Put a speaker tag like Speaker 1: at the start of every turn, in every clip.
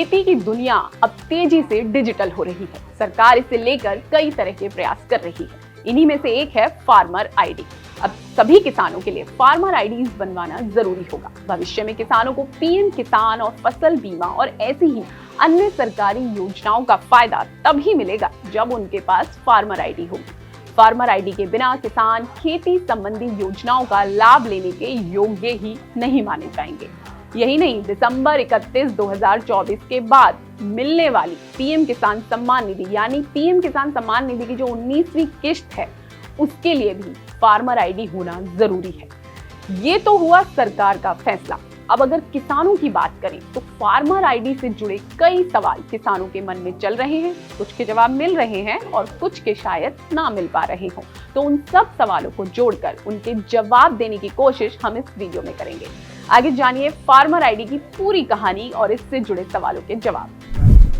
Speaker 1: खेती की दुनिया अब तेजी से डिजिटल हो रही है। सरकार इसे लेकर कई तरह के प्रयास कर रही है। इन्हीं में से एक है फार्मर आईडी। अब सभी किसानों के लिए फार्मर आईडी बनवाना जरूरी होगा। भविष्य में किसानों को पीएम किसान और फसल बीमा और ऐसी ही अन्य सरकारी योजनाओं का फायदा तभी मिलेगा जब उनके पास फार्मर आईडी होगी। फार्मर आईडी के बिना किसान खेती संबंधी योजनाओं का लाभ लेने के योग्य ही नहीं माने जाएंगे। यही नहीं, दिसंबर 31, 2024 के बाद मिलने वाली पीएम किसान सम्मान निधि यानी पीएम किसान सम्मान निधि की जो 19वीं किश्त है, उसके लिए भी फार्मर आईडी होना जरूरी है। ये तो हुआ सरकार का फैसला। अब अगर किसानों की बात करें तो फार्मर आईडी से जुड़े कई सवाल किसानों के मन में चल रहे हैं। कुछ के जवाब मिल रहे हैं और कुछ के शायद ना मिल पा रहे हों। तो उन सब सवालों को जोड़कर उनके जवाब देने की कोशिश हम इस वीडियो में करेंगे। आगे जानिए फार्मर आईडी की पूरी कहानी और इससे जुड़े सवालों के जवाब।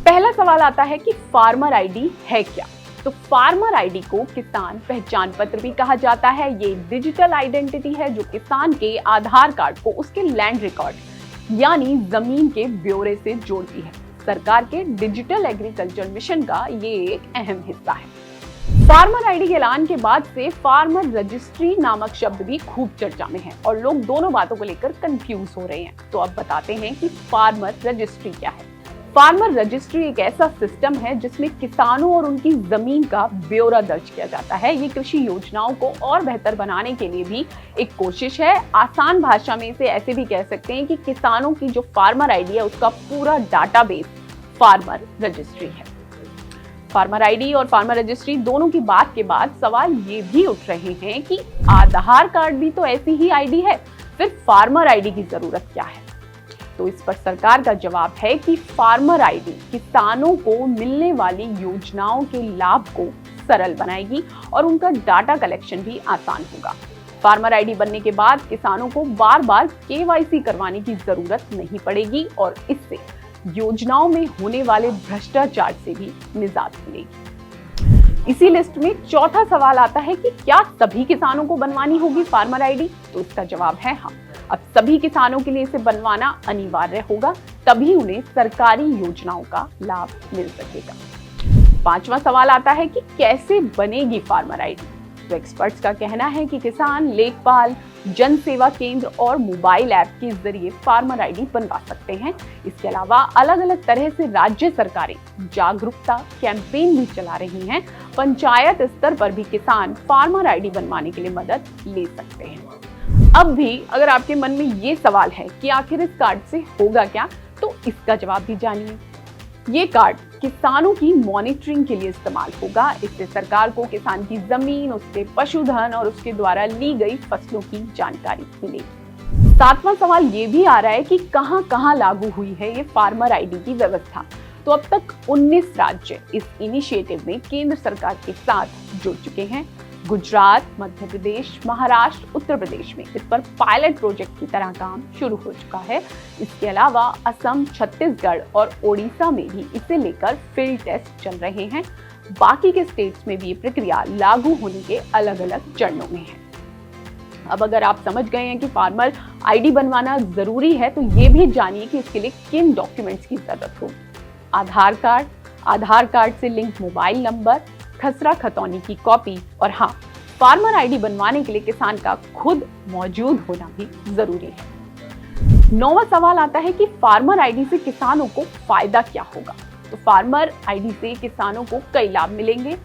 Speaker 1: पहला सवाल आता है कि फार्मर आईडी है क्या? तो फार्मर आईडी को किसान पहचान पत्र भी कहा जाता है। ये डिजिटल आइडेंटिटी है जो किसान के आधार कार्ड को उसके लैंड रिकॉर्ड यानी जमीन के ब्यौरे से जोड़ती है। सरकार के डिजिटल एग्रीकल्चर मिशन का ये एक अहम हिस्सा है। फार्मर आईडी के ऐलान के बाद से फार्मर रजिस्ट्री नामक शब्द भी खूब चर्चा में है और लोग दोनों बातों को लेकर कंफ्यूज हो रहे हैं। तो अब बताते हैं कि फार्मर रजिस्ट्री क्या है। फार्मर रजिस्ट्री एक ऐसा सिस्टम है जिसमें किसानों और उनकी जमीन का ब्यौरा दर्ज किया जाता है। ये कृषि योजनाओं को और बेहतर बनाने के लिए भी एक कोशिश है। आसान भाषा में इसे ऐसे भी कह सकते हैं कि किसानों की जो फार्मर आईडी है उसका पूरा डाटाबेस फार्मर रजिस्ट्री है। फार्मर आईडी और फार्मर रजिस्ट्री दोनों की बात के बाद सवाल ये भी उठ रहे हैं कि आधार कार्ड भी तो ऐसी ही आईडी है, फिर फार्मर आईडी की जरूरत क्या है? तो इस पर सरकार का जवाब है कि फार्मर आईडी किसानों को मिलने वाली योजनाओं के लाभ को सरल बनाएगी और उनका डाटा कलेक्शन भी आसान होगा। फार्मर आईडी बनने के बाद किसानों को बार बार केवाईसी करवाने की जरूरत नहीं पड़ेगी और इससे योजनाओं में होने वाले भ्रष्टाचार से भी निजात मिलेगी। इसी लिस्ट में चौथा सवाल आता है कि क्या सभी किसानों को बनवानी होगी फार्मर आईडी? तो इसका जवाब है हाँ। अब सभी किसानों के लिए इसे बनवाना अनिवार्य होगा, तभी उन्हें सरकारी योजनाओं का लाभ मिल सकेगा। पांचवा सवाल आता है कि कैसे बनेगी फार्मर आईडी? तो एक्सपर्ट्स का कहना है कि किसान लेखपाल, जन सेवा केंद्र और मोबाइल ऐप के जरिए फार्मर आईडी बनवा सकते हैं। इसके अलावा अलग अलग तरह से राज्य सरकारें जागरूकता कैंपेन भी चला रही हैं। पंचायत स्तर पर भी किसान फार्मर आईडी बनवाने के लिए मदद ले सकते हैं। अब भी अगर आपके मन में ये सवाल है कि आखिर इस कार्ड से होगा क्या, तो इसका जवाब भी जानिए। ये कार्ड किसानों की मॉनिटरिंग के लिए इस्तेमाल होगा। इससे सरकार को किसान की जमीन, उसके पशुधन और उसके द्वारा ली गई फसलों की जानकारी मिलेगी। सातवां सवाल ये भी आ रहा है कि कहां कहां लागू हुई है ये फार्मर आईडी की व्यवस्था। तो अब तक 19 राज्य इस इनिशिएटिव में केंद्र सरकार के साथ जुड़ चुके हैं। गुजरात, मध्य प्रदेश, महाराष्ट्र, उत्तर प्रदेश में इस पर पायलट प्रोजेक्ट की तरह काम शुरू हो चुका है। इसके अलावा असम, छत्तीसगढ़ और ओडिशा में भी इसे लेकर फील्ड टेस्ट चल रहे हैं। बाकी के स्टेट्स में भी ये प्रक्रिया लागू होने के अलग अलग चरणों में है। अब अगर आप समझ गए हैं कि फार्मर आईडी बनवाना जरूरी है, तो ये भी जानिए कि इसके लिए किन डॉक्यूमेंट्स की जरूरत होगी। आधार कार्ड से लिंक मोबाइल नंबर, खसरा खतौनी की कॉपी और हाँ, फार्मर आईडी बनवाने के लिए किसान का खुद मौजूद होना भी जरूरी है। 9वां सवाल आता है कि फार्मर आईडी से किसानों को फायदा क्या होगा? तो फार्मर आईडी से किसानों को कई लाभ मिलेंगे।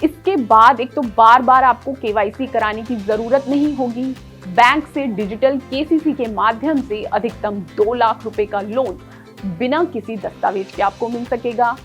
Speaker 1: इसके बाद एक तो बार बार आपको केवाईसी कराने की जरूरत नहीं होगी। बैंक से डिजिटल केसीसी के माध्यम से अधिकतम 2 लाख रुपए का लोन बिना किसी दस्तावेज के आपको मिल सकेगा।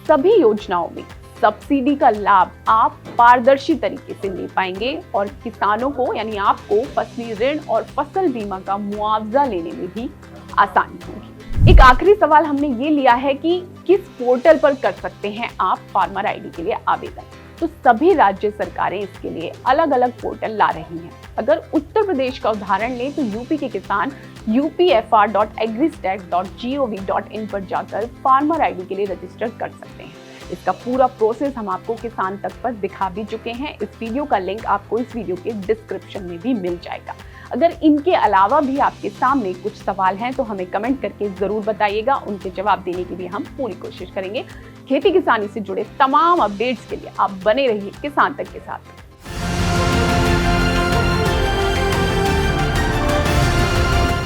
Speaker 1: सभी योजनाओं में सब्सिडी का लाभ आप पारदर्शी तरीके से ले पाएंगे और किसानों को यानी आपको फसली ऋण और फसल बीमा का मुआवजा लेने में भी आसानी होगी। एक आखिरी सवाल हमने ये लिया है कि किस पोर्टल पर कर सकते हैं आप फार्मर आईडी के लिए आवेदन? तो सभी राज्य सरकारें इसके लिए अलग अलग पोर्टल ला रही हैं। अगर उत्तर प्रदेश का उदाहरण लें तो यूपी के किसान upfr.agristat.gov.in पर जाकर फार्मर आईडी के लिए रजिस्टर कर सकते हैं। इसका पूरा प्रोसेस हम आपको किसान तक पर दिखा भी चुके हैं। इस वीडियो का लिंक आपको इस वीडियो के डिस्क्रिप्शन में भी मिल जाएगा। अगर इनके अलावा भी आपके सामने कुछ सवाल हैं तो हमें कमेंट करके जरूर बताइएगा, उनके जवाब देने की भी हम पूरी कोशिश करेंगे। खेती किसानी से जुड़े तमाम अपडेट्स के लिए आप बने रहिए किसान तक के साथ।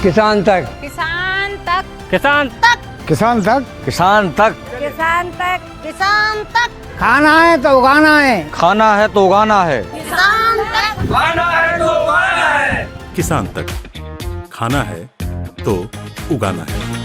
Speaker 2: किसान तक,
Speaker 3: किसान तक,
Speaker 2: किसान तक,
Speaker 4: किसान तक,
Speaker 2: किसान तक,
Speaker 3: किसान तक, किसान तक,
Speaker 4: खाना है तो उगाना है,
Speaker 2: खाना है तो उगाना है,
Speaker 3: किसान तक,
Speaker 2: खाना है तो उगाना है।
Speaker 5: किसान तक, खाना है तो उगाना है।